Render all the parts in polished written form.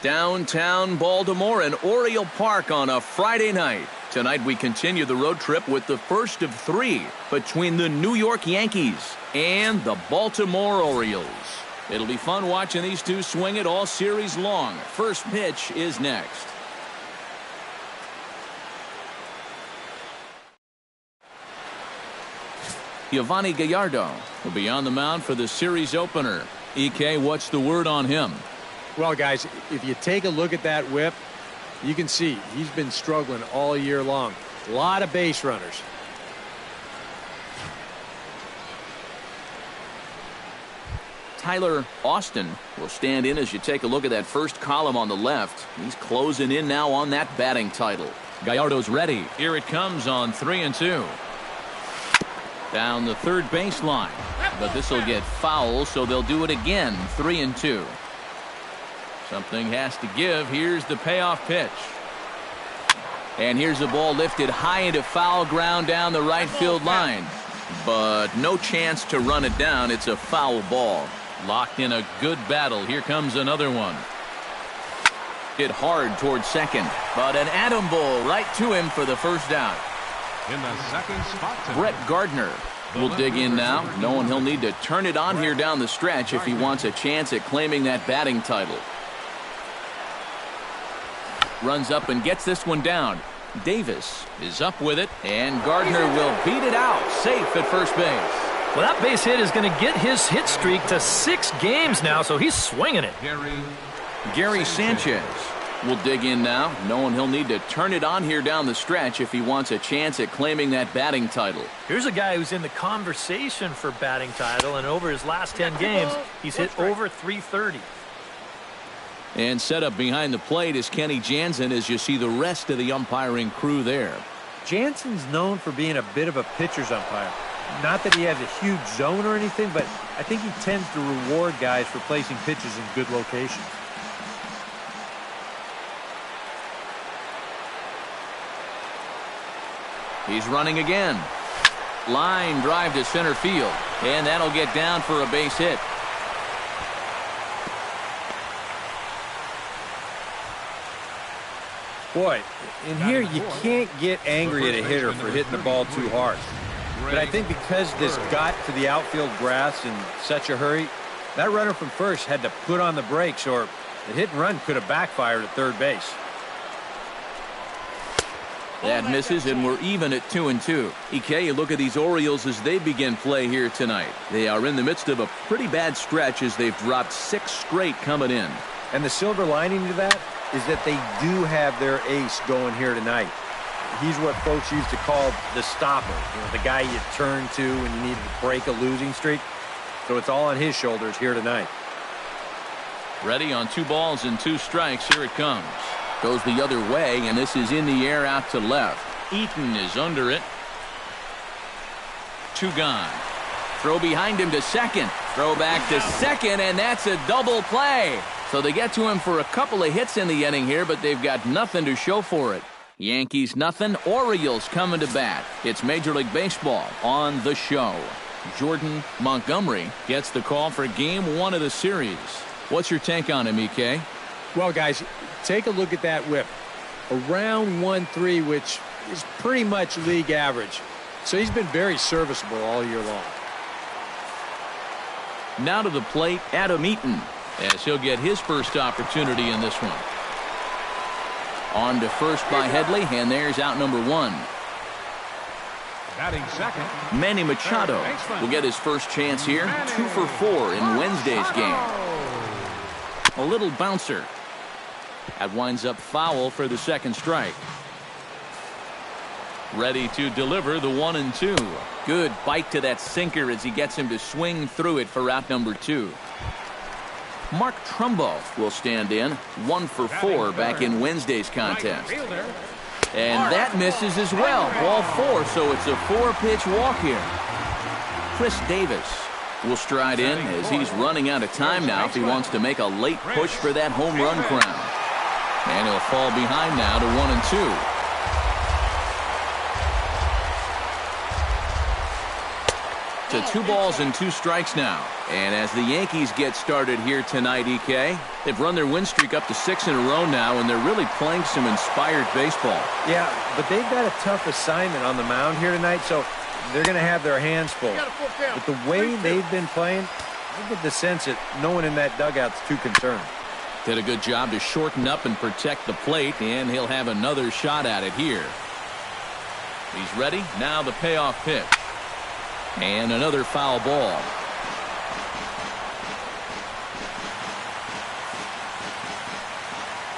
Downtown Baltimore and Oriole Park on a Friday night. Tonight we continue the road trip with the first of three between the New York Yankees and the Baltimore Orioles. It'll be fun watching these two swing it all series long. First pitch is next. Yovani Gallardo will be on the mound for the series opener. EK, what's the word on him? Well, guys, if you take a look at that whip, you can see he's been struggling all year long. A lot of base runners. Tyler Austin will stand in as you take a look at that first column on the left. He's closing in now on that batting title. Gallardo's ready. Here it comes on 3-2. Down the third baseline. But this will get foul, so they'll do it again. 3-2. Something has to give. Here's the payoff pitch. And here's the ball lifted high into foul ground down the right field line. But no chance to run it down. It's a foul ball. Locked in a good battle. Here comes another one. Hit hard towards second. But an atom ball right to him for the first out. In the second spot tonight, Brett Gardner will dig in now, knowing he'll need to turn it on here down the stretch if he wants a chance at claiming that batting title. Runs up and gets this one down. Davis is up with it, and Gardner will beat it out, safe at first base. Well, that base hit is going to get his hit streak to 6 games now, so he's swinging it. Gary Sanchez will dig in now, knowing he'll need to turn it on here down the stretch if he wants a chance at claiming that batting title. Here's a guy who's in the conversation for batting title, and over his last 10 games, he's hit over .330. And set up behind the plate is Kenny Jansen as you see the rest of the umpiring crew there. Jansen's known for being a bit of a pitcher's umpire. Not that he has a huge zone or anything, but I think he tends to reward guys for placing pitches in good locations. He's running again. Line drive to center field, and that'll get down for a base hit. Boy, in here you can't get angry at a hitter for hitting the ball too hard. But I think because this got to the outfield grass in such a hurry, that runner from first had to put on the brakes, or the hit and run could have backfired at third base. That misses, and we're even at 2-2. EK, you look at these Orioles as they begin play here tonight. They are in the midst of a pretty bad stretch as they've dropped 6 straight coming in. And the silver lining to that is that they do have their ace going here tonight. He's what folks used to call the stopper, the guy you turn to when you need to break a losing streak. So it's all on his shoulders here tonight. Ready on 2 balls and 2 strikes. Here it comes. Goes the other way, and this is in the air out to left. Eaton is under it. 2 gone. Throw behind him to second. Throw back to second, and that's a double play. So they get to him for a couple of hits in the inning here, but they've got nothing to show for it. Yankees nothing, Orioles coming to bat. It's Major League Baseball on the show. Jordan Montgomery gets the call for game 1 of the series. What's your take on him, EK? Well, guys, take a look at that whip. Around 1.3, which is pretty much league average. So he's been very serviceable all year long. Now to the plate, Adam Eaton, as he'll get his first opportunity in this one. On to first by Headley, and there's out number 1. batting second, Manny Machado will get his first chance here. 2 for 4 in Wednesday's game. A little bouncer. That winds up foul for the second strike. Ready to deliver the 1-2. Good bite to that sinker as he gets him to swing through it for out number 2. Mark Trumbo will stand in. 1 for 4 back in Wednesday's contest. And that misses as well. Ball 4, so it's a 4-pitch walk here. Chris Davis will stride in as he's running out of time now if he wants to make a late push for that home run crown. And he'll fall behind now to 1-2. To 2 balls and 2 strikes now. And as the Yankees get started here tonight, EK, they've run their win streak up to 6 in a row now, and they're really playing some inspired baseball. Yeah, but they've got a tough assignment on the mound here tonight, so they're going to have their hands full. But the way they've been playing, I get the sense that no one in that dugout's too concerned. Did a good job to shorten up and protect the plate, and he'll have another shot at it here. He's ready. Now the payoff pitch. And another foul ball.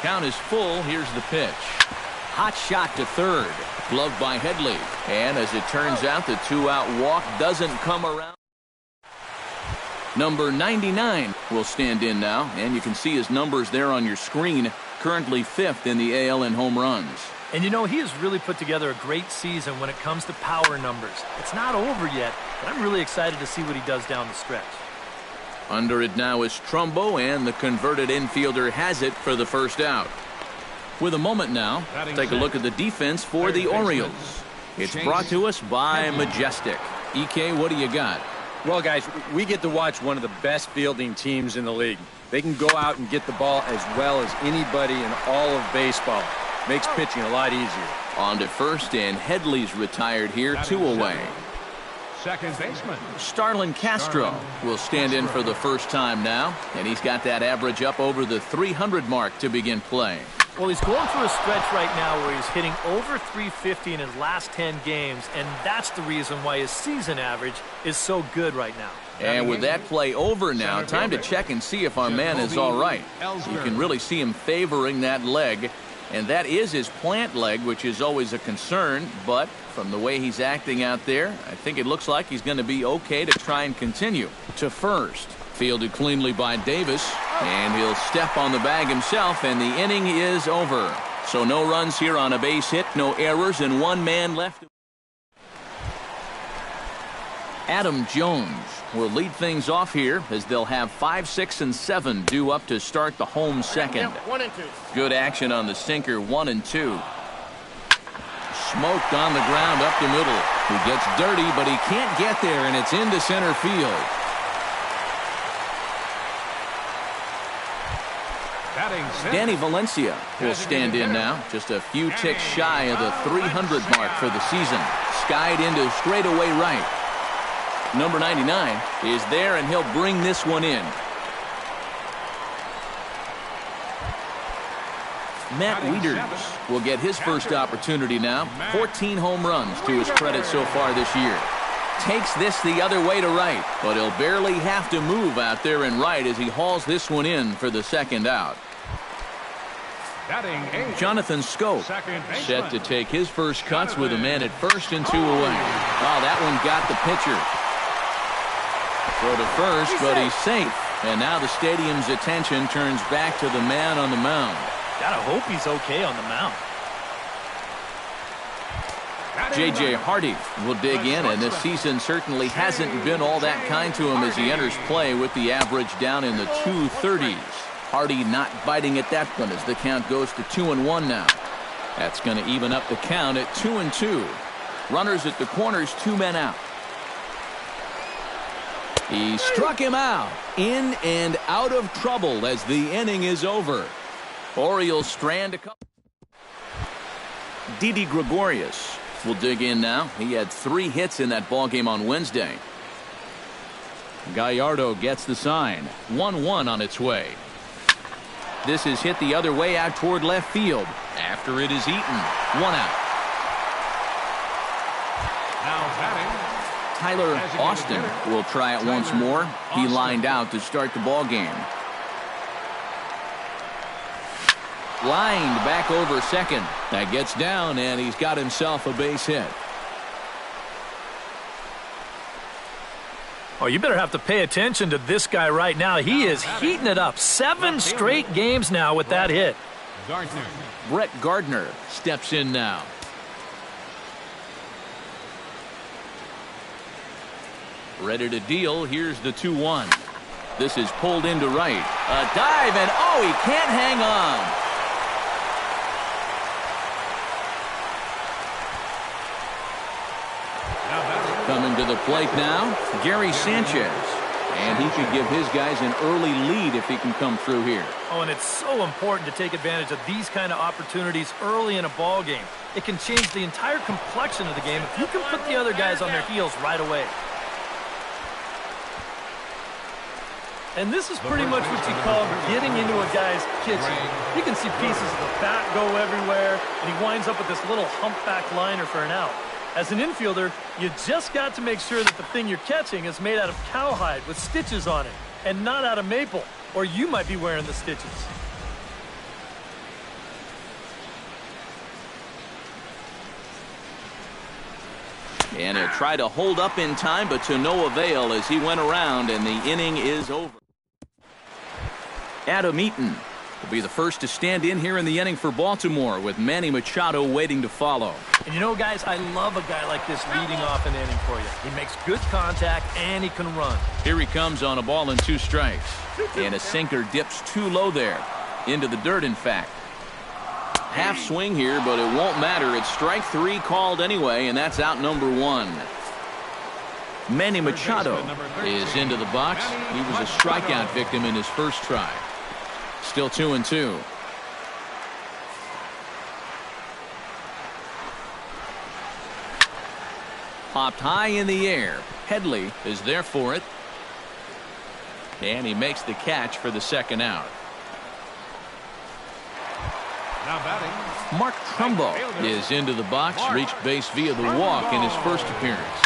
Count is full. Here's the pitch. Hot shot to third. Gloved by Headley. And as it turns out, the 2-out walk doesn't come around. Number 99 will stand in now, and you can see his numbers there on your screen. Currently 5th in the AL in home runs. And you know, he has really put together a great season when it comes to power numbers. It's not over yet, but I'm really excited to see what he does down the stretch. Under it now is Trumbo, and the converted infielder has it for the first out. With a moment now, take a look at the defense for the Orioles. It's brought to us by Majestic. EK, what do you got? Well, guys, we get to watch one of the best fielding teams in the league. They can go out and get the ball as well as anybody in all of baseball. Makes pitching a lot easier. On to first, and Headley's retired here, 2 away. Second baseman Starlin Castro will stand in for the first time now, and he's got that average up over the 300 mark to begin play. Well, he's going through a stretch right now where he's hitting over 350 in his last 10 games, and that's the reason why his season average is so good right now. And with that play over now, time to check and see if our man is all right. You can really see him favoring that leg, and that is his plant leg, which is always a concern, but from the way he's acting out there, I think it looks like he's going to be okay to try and continue. To first. Fielded cleanly by Davis, and he'll step on the bag himself, and the inning is over. So no runs here on a base hit, no errors, and 1 man left. Adam Jones will lead things off here as they'll have 5, 6, and 7 due up to start the home second. 1 and 2. Good action on the sinker, 1 and 2. Smoked on the ground up the middle. He gets dirty, but he can't get there, and it's into center field. Danny Valencia will stand in now, just a few ticks shy of the 300 mark for the season. Skied into straightaway right. Number 99 is there, and he'll bring this one in. Matt Wieters will get his first opportunity now. 14 home runs to his credit so far this year. Takes this the other way to right, but he'll barely have to move out there in right as he hauls this one in for the second out. Jonathan Scope set to take his first cuts with a man at first and 2 away. Oh, that one got the pitcher. Throw to first, but he's safe. And now the stadium's attention turns back to the man on the mound. Gotta hope he's okay on the mound. J.J. Hardy will dig in, and this season certainly hasn't been all that kind to him as he enters play with the average down in the 230s. Hardy not biting at that one as the count goes to 2-1 now. That's going to even up the count at 2-2. Runners at the corners, 2 men out. He struck him out. In and out of trouble as the inning is over. Orioles strand a couple. Didi Gregorius will dig in now. He had 3 hits in that ballgame on Wednesday. Gallardo gets the sign. 1-1 on its way. This is hit the other way out toward left field. After it is eaten. 1 out. Now batting, Tyler Austin will try it once more. He lined out to start the ball game. Lined back over second. That gets down, and he's got himself a base hit. Oh, you better have to pay attention to this guy right now. He is heating it up. 7 straight games now with that hit. Gardner. Brett Gardner steps in now. Ready to deal. Here's the 2-1. This is pulled into right. A dive, and oh, he can't hang on. Coming to the plate now, Gary Sanchez. And he could give his guys an early lead if he can come through here. Oh, and it's so important to take advantage of these kind of opportunities early in a ball game. It can change the entire complexion of the game if you can put the other guys on their heels right away. And this is pretty much what you call getting into a guy's kitchen. You can see pieces of the bat go everywhere, and he winds up with this little humpback liner for an out. As an infielder, you just got to make sure that the thing you're catching is made out of cowhide with stitches on it, and not out of maple, or you might be wearing the stitches. And he'll try to hold up in time, but to no avail as he went around, and the inning is over. Adam Eaton will be the first to stand in here in the inning for Baltimore, with Manny Machado waiting to follow. And you know, guys, I love a guy like this leading off an inning for you. He makes good contact, and he can run. Here he comes on a ball and 2 strikes. And a sinker dips too low there. Into the dirt, in fact. Half swing here, but it won't matter. It's strike 3 called anyway, and that's out number 1. Manny Machado is into the box. He was a strikeout victim in his first try. Still 2-2. Popped high in the air. Headley is there for it. And he makes the catch for the second out. Now batting, Mark Trumbo is into the box. Reached base via the walk in his first appearance.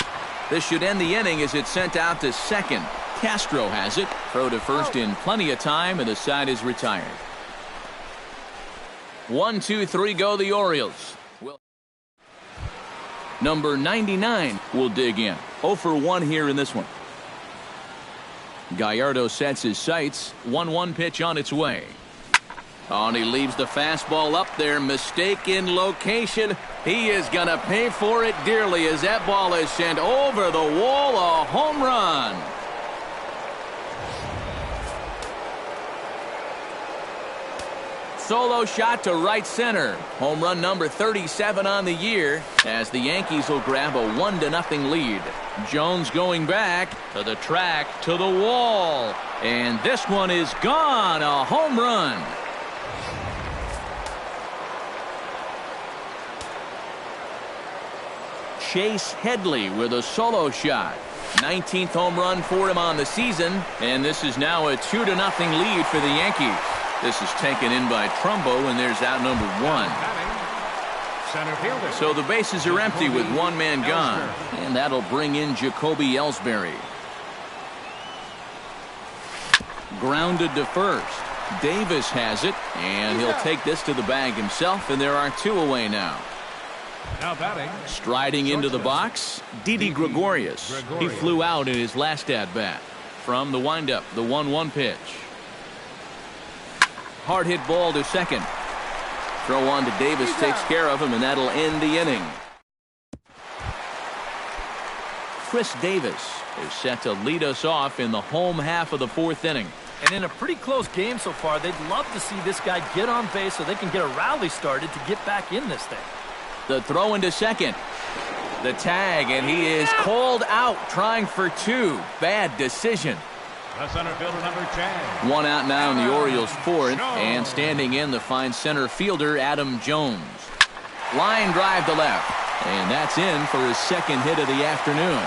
This should end the inning as it's sent out to second. Castro has it. Throw to first in plenty of time, and the side is retired. 1, 2, 3 go the Orioles. Number 99 will dig in. 0 for 1 here in this one. Gallardo sets his sights. 1-1 pitch on its way. Oh, and he leaves the fastball up there. Mistake in location. He is going to pay for it dearly as that ball is sent over the wall. A home run. Solo shot to right center. Home run number 37 on the year as the Yankees will grab a 1-0 lead. Jones going back to the track, to the wall. And this one is gone. A home run. Chase Headley with a solo shot. 19th home run for him on the season. And this is now a 2-0 lead for the Yankees. This is taken in by Trumbo, and there's out number 1. center fielder. So the bases are empty with one man gone, and that'll bring in Jacoby Ellsbury. Grounded to first. Davis has it, and he'll take this to the bag himself, and there are 2 away now. Now batting. Striding into the box, Didi Gregorius. He flew out in his last at-bat. From the windup, the 1-1 pitch. Hard hit ball to second. Throw on to Davis takes care of him, and that'll end the inning. Chris Davis is set to lead us off in the home half of the 4th inning. And in a pretty close game so far, they'd love to see this guy get on base so they can get a rally started to get back in this thing. The throw into second. The tag, and he is called out trying for 2. Bad decision. The center fielder, number 10. 1 out now in the Orioles' 4th, and standing in the fine center fielder Adam Jones. Line drive to left, and that's in for his 2nd hit of the afternoon.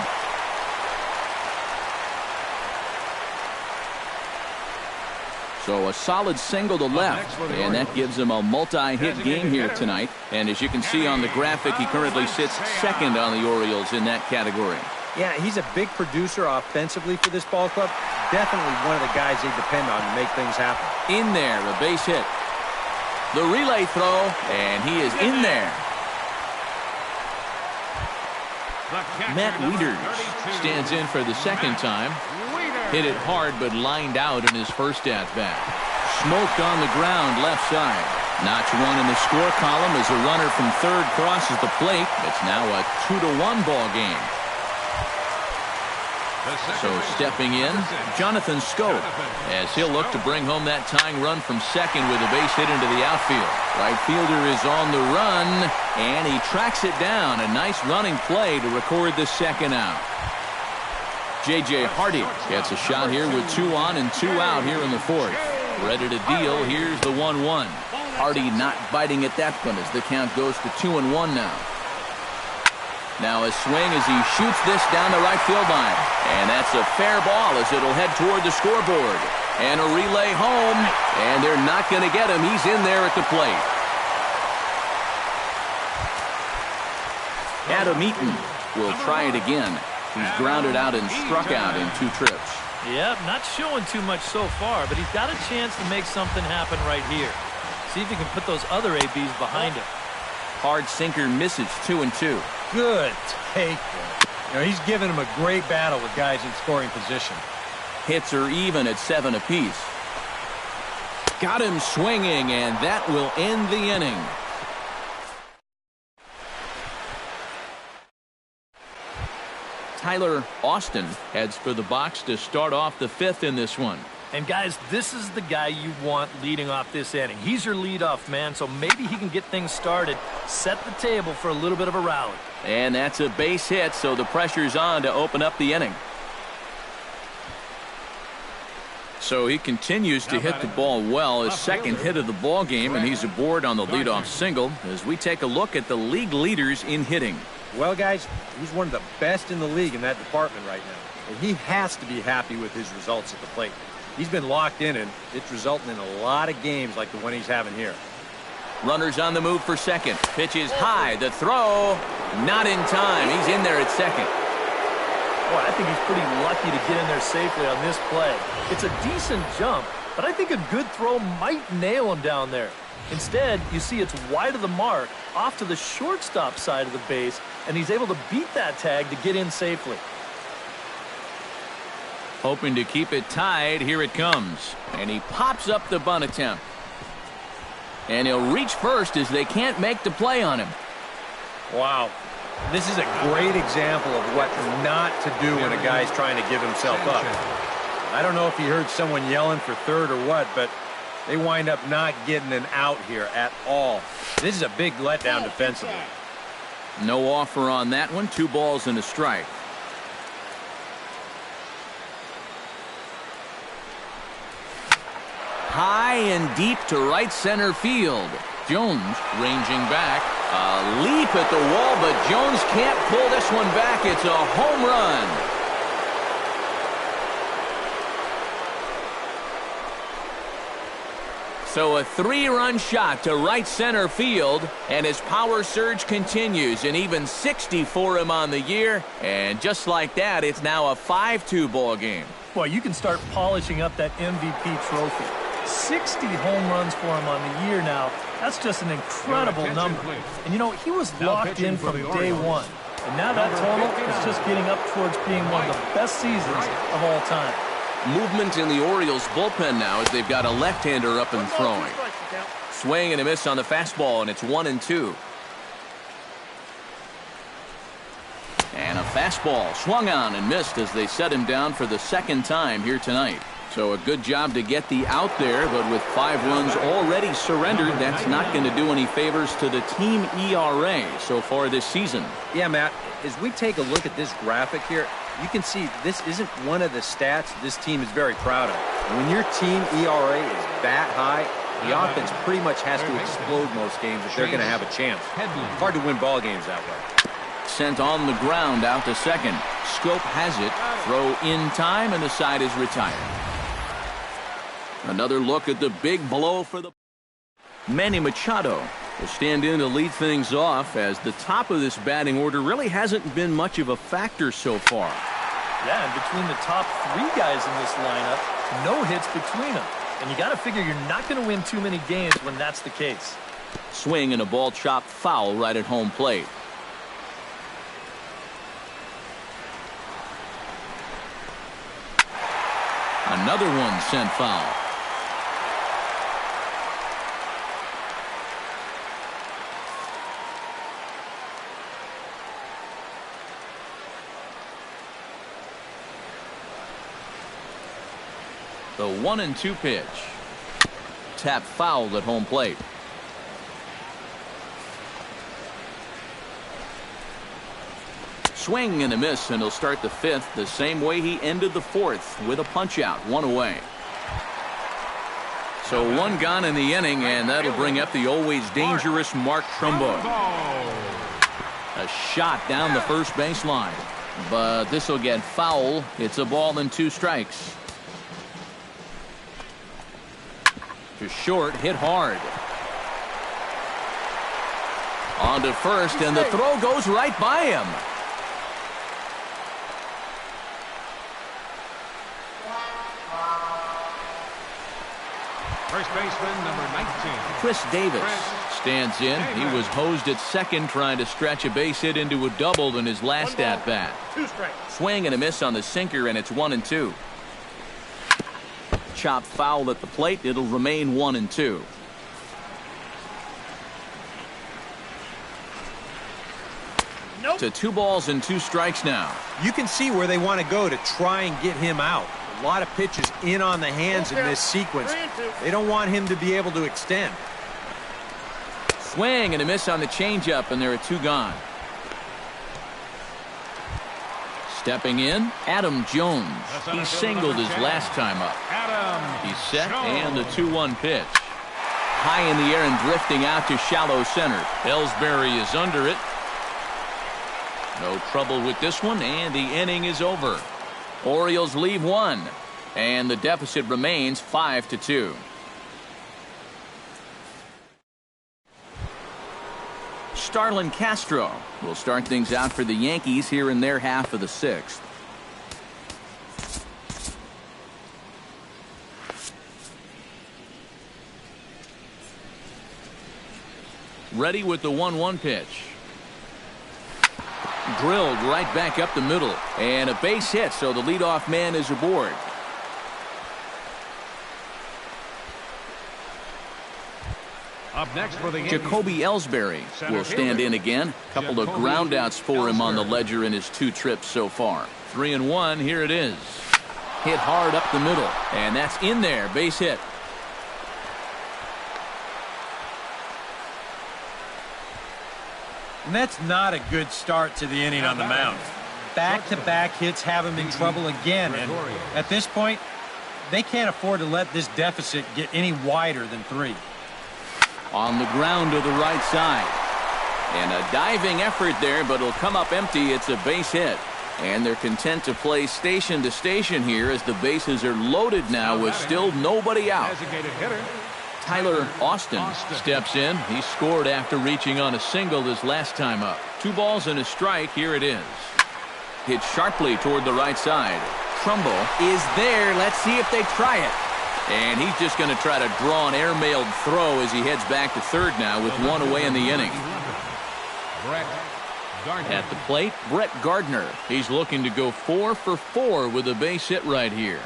So a solid single to left, and that gives him a multi-hit game here tonight. And as you can see on the graphic, he currently sits 2nd on the Orioles in that category. Yeah, he's a big producer offensively for this ball club. Definitely one of the guys they depend on to make things happen. In there, a base hit. The relay throw, and he is in there. Matt Wieters stands in for the 2nd time. Hit it hard, but lined out in his first at-bat. Smoked on the ground left side. Notch 1 in the score column as a runner from 3rd crosses the plate. It's now a 2-1 ball game. So stepping in, Jonathan Scope, as he'll look to bring home that tying run from second with a base hit into the outfield. Right fielder is on the run, and he tracks it down. A nice running play to record the second out. J.J. Hardy gets a shot here with 2 on and 2 out here in the fourth. Ready to deal. Here's the 1-1. Hardy not biting at that one as the count goes to 2-1 now. Now a swing as he shoots this down the right field line. And that's a fair ball as it'll head toward the scoreboard. And a relay home. And they're not going to get him. He's in there at the plate. Adam Eaton will try it again. He's grounded out and struck out in 2 trips. Yep, not showing too much so far, but he's got a chance to make something happen right here. See if he can put those other ABs behind him. Hard sinker misses 2-2. Good take. He's giving him a great battle with guys in scoring position. Hits are even at 7 apiece. Got him swinging, and that will end the inning. Tyler Austin heads for the box to start off the 5th in this one. And guys, this is the guy you want leading off this inning. He's your leadoff man, so maybe he can get things started, set the table for a little bit of a rally. And that's a base hit, so the pressure's on to open up the inning. So he continues to hit the ball well, his second hit of the ball game, and he's aboard on the leadoff single as we take a look at the league leaders in hitting. Well, guys, he's one of the best in the league in that department right now. And he has to be happy with his results at the plate. He's been locked in, and it's resulting in a lot of games like the one he's having here. Runners on the move for second. Pitch is high. The throw, not in time. He's in there at second. Boy, I think he's pretty lucky to get in there safely on this play. It's a decent jump, but I think a good throw might nail him down there. Instead, you see it's wide of the mark, off to the shortstop side of the base, and he's able to beat that tag to get in safely. Hoping to keep it tied, here it comes. And he pops up the bunt attempt. And he'll reach first as they can't make the play on him. Wow. This is a great example of what not to do when a guy's trying to give himself up. I don't know if he heard someone yelling for third or what, but they wind up not getting an out here at all. This is a big letdown defensively. No offer on that one. 2 balls and a strike. High and deep to right center field. Jones ranging back. A leap at the wall, but Jones can't pull this one back. It's a home run. So a 3-run shot to right center field, and his power surge continues, and even 60 for him on the year. And just like that, it's now a 5-2 ball game. Boy, you can start polishing up that MVP trophy. 60 home runs for him on the year now. That's just an incredible number. And you know, he was locked in from day one. And now that total is just getting up towards being one of the best seasons of all time. Movement in the Orioles bullpen now as they've got a left-hander up and throwing. Swing and a miss on the fastball, and it's 1-2. And a fastball swung on and missed as they set him down for the second time here tonight. So a good job to get the out there, but with 5 runs already surrendered, that's not going to do any favors to the team ERA so far this season. Yeah, Matt, as we take a look at this graphic here, you can see this isn't one of the stats this team is very proud of. When your team ERA is that high, the offense pretty much has to explode most games if they're going to have a chance. It's hard to win ball games that way. Sent on the ground out to second. Scope has it. Throw in time, and the side is retired. Another look at the big blow for the... Manny Machado will stand in to lead things off as the top of this batting order really hasn't been much of a factor so far. Yeah, and between the top 3 guys in this lineup, no hits between them. And you got to figure you're not going to win too many games when that's the case. Swing and a ball chopped foul right at home plate. Another one sent foul. The 1-2 pitch. Tap foul at home plate. Swing and a miss, and he'll start the fifth the same way he ended the fourth, with a punch out, 1 away. So 1 gone in the inning, and that'll bring up the always dangerous Mark Trumbo. A shot down the first baseline, but this will get foul. It's a ball and 2 strikes. To short, hit hard. On to first, and the throw goes right by him. First baseman, number 19. Chris Davis stands in. He was hosed at second, trying to stretch a base hit into a double in his last at-bat. 2 strikes. Swing and a miss on the sinker, and it's 1-2. Chop foul at the plate. It'll remain 1-2. Nope. To 2 balls and 2 strikes now. You can see where they want to go to try and get him out. A lot of pitches in on the hands in this sequence. They don't want him to be able to extend. Swing and a miss on the changeup, and there are 2 gone. Stepping in, Adam Jones. He singled his last time up. He's set, and the 2-1 pitch. High in the air and drifting out to shallow center. Ellsbury is under it. No trouble with this one, and the inning is over. Orioles leave 1, and the deficit remains 5-2. Starlin Castro will start things out for the Yankees here in their half of the 6th. Ready with the 1-1 pitch. Drilled right back up the middle, and a base hit, so the leadoff man is aboard. Up next for the Yankees, Jacoby Ellsbury will stand in again. Couple of groundouts for him on the ledger in his 2 trips so far. 3-1, here it is. Hit hard up the middle, and that's in there, base hit. And that's not a good start to the inning on the mound. Back-to-back hits have him in trouble again. And at this point, they can't afford to let this deficit get any wider than 3. On the ground to the right side. And a diving effort there, but it'll come up empty. It's a base hit. And they're content to play station to station here as the bases are loaded now with still nobody out. designated hitter. Tyler Austin steps in. He scored after reaching on a single his last time up. 2 balls and a strike. Here it is. Hit sharply toward the right side. Trumbo is there. Let's see if they try it. And he's just going to try to draw an airmailed throw as he heads back to third now with 1 away in the inning. At the plate, Brett Gardner. He's looking to go 4 for 4 with a base hit right here.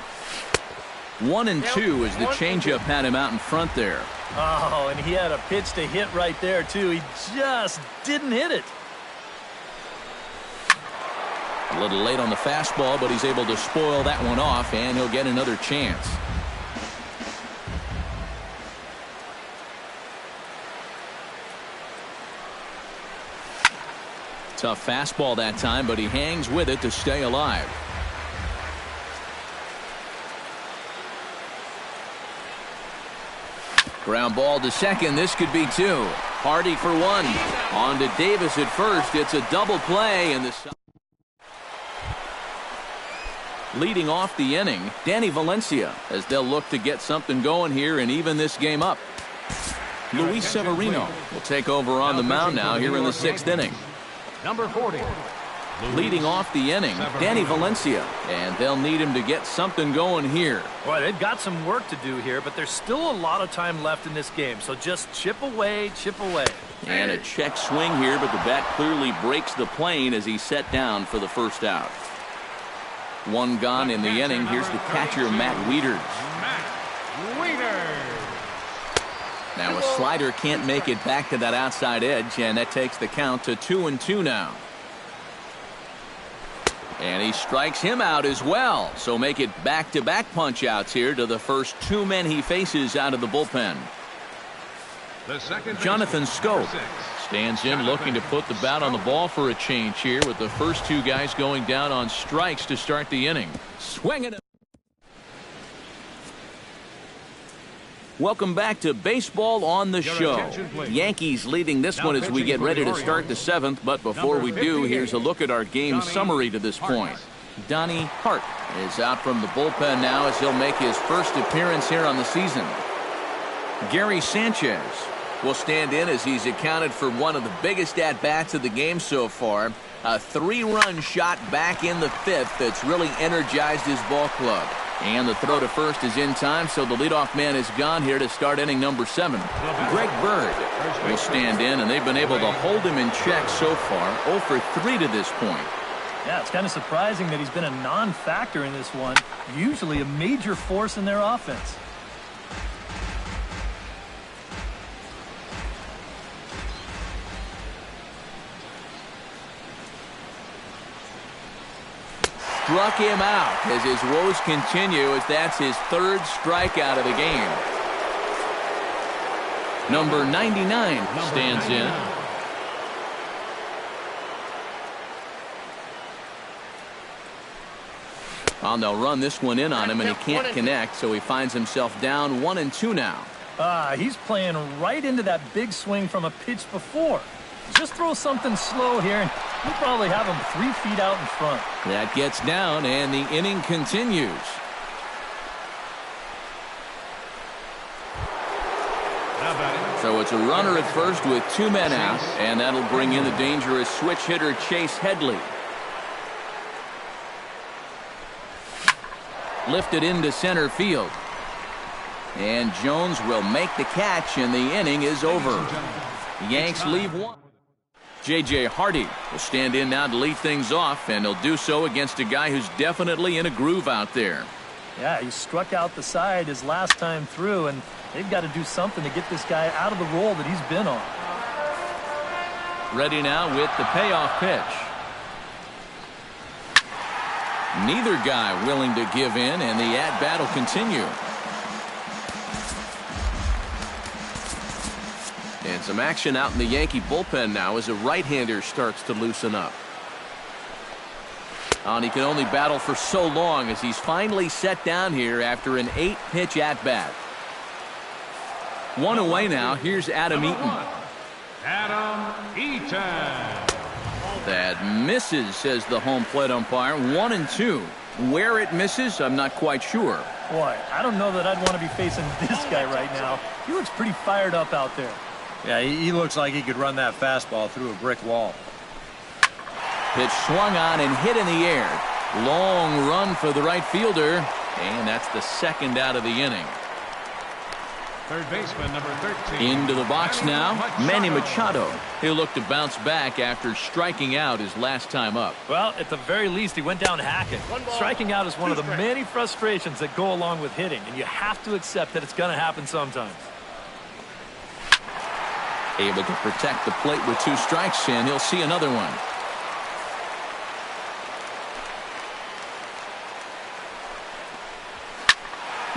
1-2 as the changeup had him out in front there. Oh, and he had a pitch to hit right there, too. He just didn't hit it. A little late on the fastball, but he's able to spoil that one off, and he'll get another chance. Tough fastball that time, but he hangs with it to stay alive. Ground ball to second. This could be 2. Hardy for 1. On to Davis at first. It's a double play, and the leading off the inning, Danny Valencia, as they'll look to get something going here and even this game up. Luis Severino will take over on the mound now here in the 6th inning. Number 40. Leading off the inning, Danny Valencia, and they'll need him to get something going here. Boy, they've got some work to do here, but there's still a lot of time left in this game, so just chip away, chip away. And a check swing here, but the bat clearly breaks the plane as he's set down for the first out. 1 gone in the inning. Here's the catcher, Matt Wieters. Now a slider can't make it back to that outside edge, and that takes the count to 2-2 now. And he strikes him out as well. So make it back-to-back punch-outs here to the first two men he faces out of the bullpen. Jonathan Scope stands in looking to put the bat on the ball for a change here with the first two guys going down on strikes to start the inning. Swinging it. Welcome back to Baseball on the Show. Yankees leading this one as we get ready to start the seventh. But before we do, here's a look at our game summary to this point. Donnie Hart is out from the bullpen now as he'll make his first appearance here on the season. Gary Sanchez will stand in as he's accounted for one of the biggest at-bats of the game so far. A 3-run shot back in the fifth that's really energized his ball club. And the throw to first is in time, so the leadoff man is gone here to start inning number 7. Greg Bird will stand in, and they've been able to hold him in check so far. 0 for 3 to this point. Yeah, it's kind of surprising that he's been a non-factor in this one. Usually a major force in their offense. Struck him out as his woes continue, as that's his third strikeout of the game. Number 99 stands in. Well, they'll run this one in on him, and he can't connect, so he finds himself down 1-2 now. He's playing right into that big swing from a pitch before. Just throw something slow here, and you'll probably have him 3 feet out in front. That gets down, and the inning continues. So it's a runner at first with 2 men out, and that'll bring in the dangerous switch hitter Chase Headley. Lifted into center field. And Jones will make the catch, and the inning is over. The Yanks leave 1. J.J. Hardy will stand in now to lead things off, and he'll do so against a guy who's definitely in a groove out there. Yeah, he struck out the side his last time through, and they've got to do something to get this guy out of the role that he's been on. Ready now with the payoff pitch. Neither guy willing to give in, and the at-bat will continue. And some action out in the Yankee bullpen now as a right-hander starts to loosen up. And he can only battle for so long as he's finally set down here after an 8-pitch at-bat. 1 away now. Here's Adam Eaton. Adam Eaton. That misses, says the home plate umpire. 1-2. Where it misses, I'm not quite sure. Boy, I don't know that I'd want to be facing this guy right now. He looks pretty fired up out there. Yeah, he looks like he could run that fastball through a brick wall. Pitch swung on and hit in the air. Long run for the right fielder, and that's the second out of the inning. Third baseman, number 13. Into the box now, Manny Machado. He'll look to bounce back after striking out his last time up. Well, at the very least, he went down hacking. Striking out is one of the many frustrations that go along with hitting, and you have to accept that it's going to happen sometimes. Able to protect the plate with 2 strikes, and he'll see another one.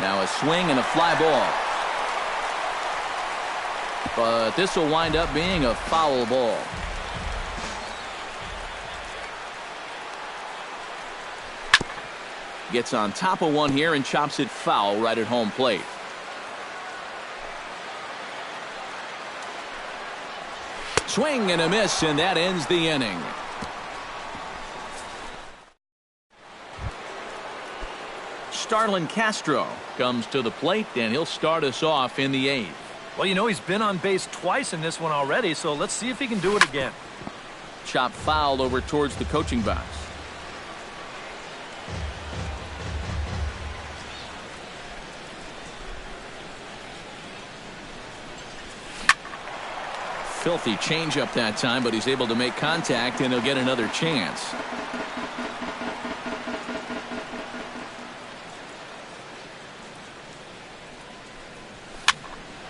Now a swing and a fly ball. But this will wind up being a foul ball. Gets on top of one here and chops it foul right at home plate. Swing and a miss, and that ends the inning. Starlin Castro comes to the plate, and he'll start us off in the 8th. Well, you know, he's been on base twice in this one already, so let's see if he can do it again. Chop foul over towards the coaching box. Filthy changeup that time, but he's able to make contact, and he'll get another chance.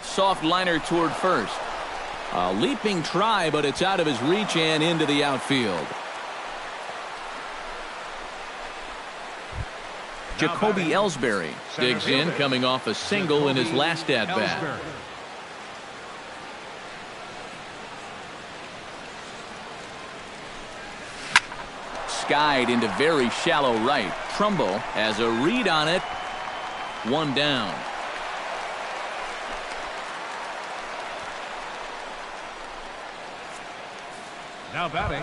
Soft liner toward first. A leaping try, but it's out of his reach and into the outfield. Jacoby Ellsbury digs in, coming off a single in his last at-bat. Skied into very shallow right. Trumbo has a read on it. One down. Now batting,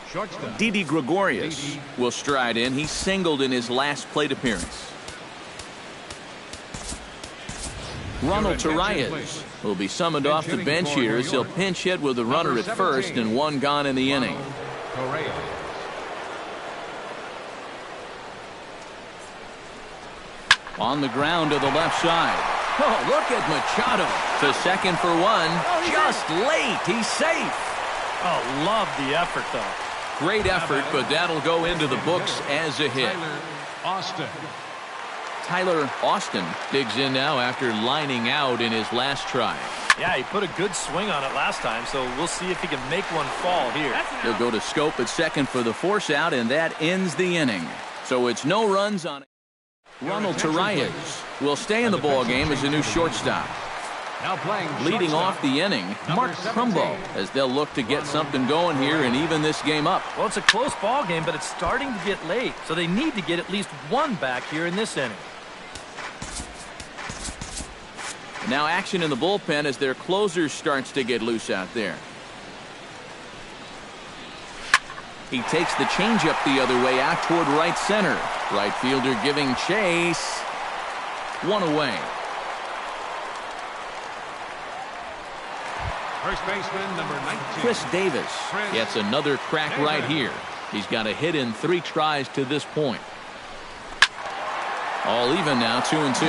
shortstop. Didi Gregorius will stride in. He singled in his last plate appearance. Ronald Torreyes will be summoned off the bench here as he'll pinch hit with a runner at first and one gone in the inning. On the ground to the left side. Oh, look at Machado to second for one. Just late. He's safe. Oh, love the effort, though. Great effort, but that'll go into the books as a hit. Tyler Austin digs in now after lining out in his last try. Yeah, he put a good swing on it last time, so we'll see if he can make one fall here. He'll go to Scope at second for the force out, and that ends the inning. So it's no runs on it. Ronald Torreyes will stay in the ball game as a new shortstop. Now playing leading off the inning, Mark Trumbo, as they'll look to get something going here and even this game up. Well, it's a close ball game, but it's starting to get late, so they need to get at least one back here in this inning. Now action in the bullpen as their closer starts to get loose out there. He takes the changeup the other way out toward right center. Right fielder giving chase. One away. First baseman, number 19. Chris Davis gets another crack right here. He's got a hit in 3 tries to this point. All even now, 2-2.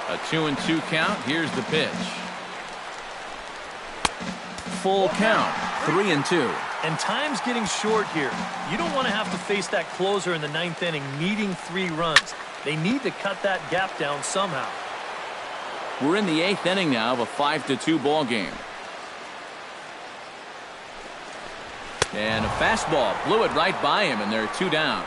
A 2-2 count. Here's the pitch. Full count. 3-2. And time's getting short here. You don't want to have to face that closer in the 9th inning needing 3 runs. They need to cut that gap down somehow. We're in the 8th inning now of a 5-2 ball game. And a fastball blew it right by him, and they're 2 down.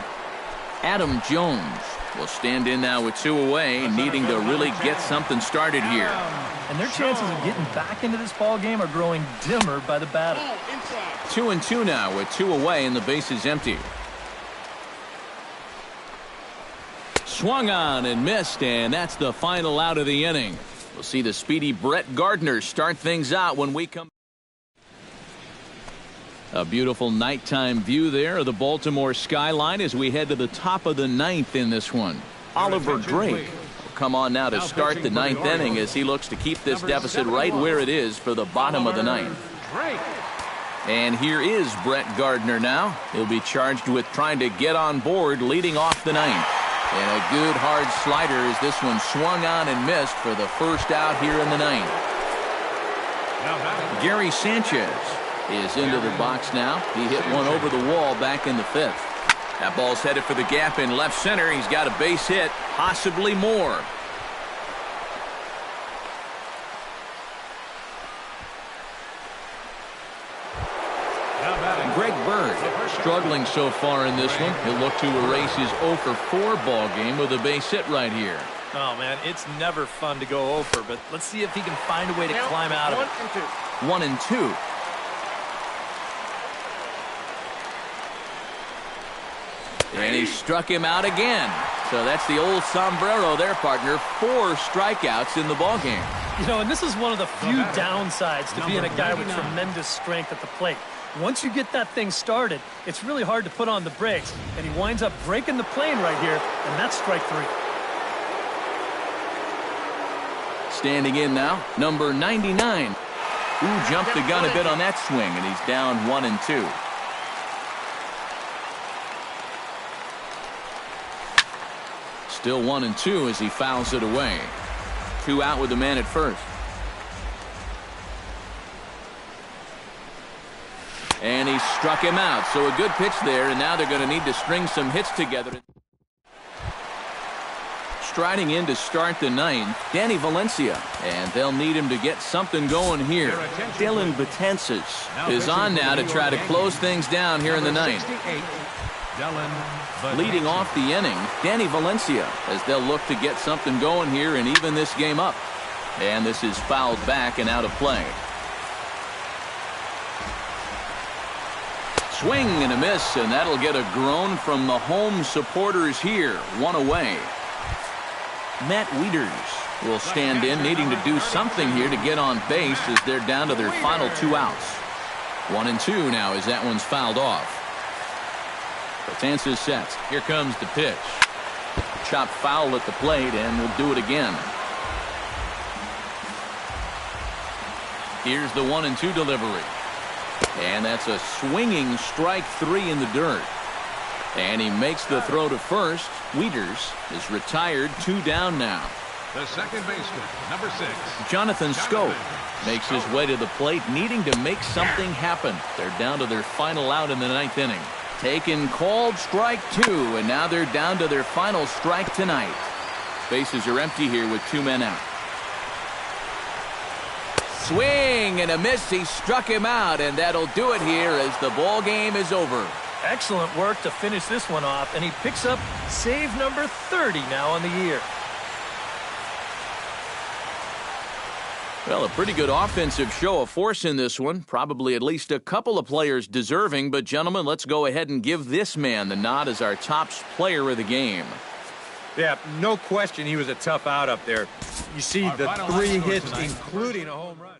Adam Jones will stand in now with 2 away, needing to really get something started here. And their chances of getting back into this ball game are growing dimmer by the batter. 2-2 now with 2 away and the bases empty. Swung on and missed, and that's the final out of the inning. We'll see the speedy Brett Gardner start things out when we come. A beautiful nighttime view there of the Baltimore skyline as we head to the top of the 9th in this one. Oliver Drake will come on now to start the 9th inning as he looks to keep this deficit right where it is for the bottom of the 9th. And here is Brett Gardner now. He'll be charged with trying to get on board leading off the 9th. And a good hard slider as this one swung on and missed for the first out here in the 9th. Gary Sanchez is into the box now. He hit one over the wall back in the 5th. That ball's headed for the gap in left center. He's got a base hit, possibly more. Greg Bird struggling so far in this one. He'll look to erase his 0-for-4 ball game with a base hit right here. Oh, man, it's never fun to go 0-for, but let's see if he can find a way to climb out of it. 1-2. And he struck him out again. So that's the old sombrero there, partner. 4 strikeouts in the ball game. You know, and this is one of the few downsides to being a guy with tremendous strength at the plate. Once you get that thing started, it's really hard to put on the brakes, and he winds up breaking the plane right here, and that's strike 3. Standing in now, number 99. Ooh, jumped the gun a bit on that swing, and he's down 1-2. Still 1-2 as he fouls it away. 2 out with the man at first. And he struck him out. So a good pitch there, and now they're going to need to string some hits together. Striding in to start the 9th, Danny Valencia. And they'll need him to get something going here. Dylan Betances is on now to try to close things down here in the 9th. Leading off the inning, Danny Valencia, as they'll look to get something going here and even this game up. And this is fouled back and out of play. Swing and a miss, and that'll get a groan from the home supporters here. One away. Matt Wieters will stand in, needing to do something here to get on base as they're down to their final 2 outs. 1-2 now as that one's fouled off. Betances sets. Here comes the pitch. Chop foul at the plate, and we'll do it again. Here's the 1-2 delivery. And that's a swinging strike 3 in the dirt. And he makes the throw to first. Wieters is retired, 2 down now. The second baseman, number 6. Jonathan Schoop makes his way to the plate, needing to make something happen. They're down to their final out in the 9th inning. Taken, called, strike 2, and now they're down to their final strike tonight. Bases are empty here with 2 men out. Swing and a miss. He struck him out, and that'll do it here as the ball game is over. Excellent work to finish this one off, and he picks up save number 30 now on the year. Well, a pretty good offensive show of force in this one. Probably at least a couple of players deserving. But, gentlemen, let's go ahead and give this man the nod as our top player of the game. Yeah, no question he was a tough out up there. You see the 3 hits, including a home run.